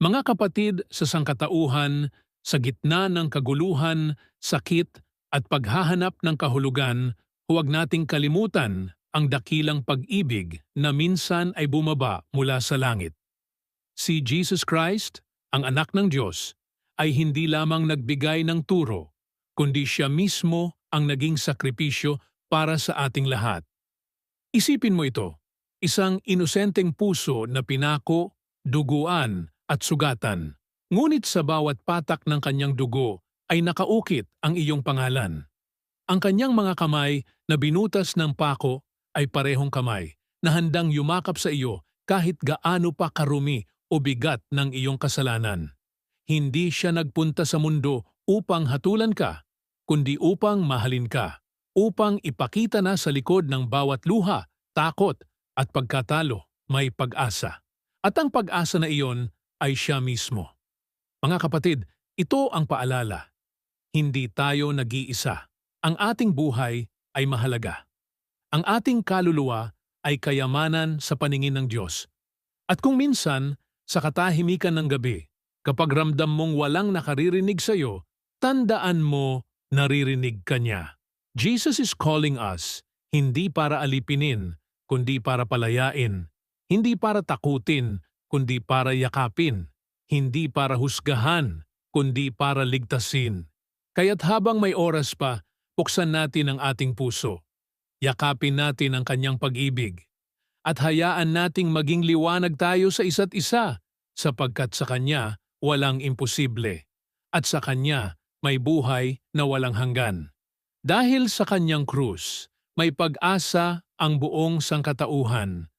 Mga kapatid sa sangkatauhan, sa gitna ng kaguluhan, sakit at paghahanap ng kahulugan, huwag nating kalimutan ang dakilang pag-ibig na minsan ay bumaba mula sa langit. Si Jesus Christ, ang anak ng Diyos, ay hindi lamang nagbigay ng turo, kundi siya mismo ang naging sakripisyo para sa ating lahat. Isipin mo ito, isang inosenteng puso na pinako, duguan at sugatan. Ngunit sa bawat patak ng kanyang dugo ay nakaukit ang iyong pangalan. Ang kanyang mga kamay na binutas ng pako ay parehong kamay na handang yumakap sa iyo kahit gaano pa karumi o bigat ng iyong kasalanan. Hindi siya nagpunta sa mundo upang hatulan ka, kundi upang mahalin ka, upang ipakita na sa likod ng bawat luha, takot at pagkatalo may pag-asa. At ang pag-asa na iyon ay siya mismo. Mga kapatid, ito ang paalala. Hindi tayo nag-iisa. Ang ating buhay ay mahalaga. Ang ating kaluluwa ay kayamanan sa paningin ng Diyos. At kung minsan, sa katahimikan ng gabi, kapag ramdam mong walang nakaririnig sa iyo, tandaan mo naririnig ka niya. Jesus is calling us, hindi para alipinin, kundi para palayain. Hindi para takutin, kundi para yakapin. Hindi para husgahan, kundi para ligtasin. Kaya't habang may oras pa, buksan natin ang ating puso. Yakapin natin ang kanyang pag-ibig. At hayaan nating maging liwanag tayo sa isa't isa, sapagkat sa kanya walang imposible. At sa kanya may buhay na walang hanggan. Dahil sa kanyang krus, may pag-asa ang buong sangkatauhan.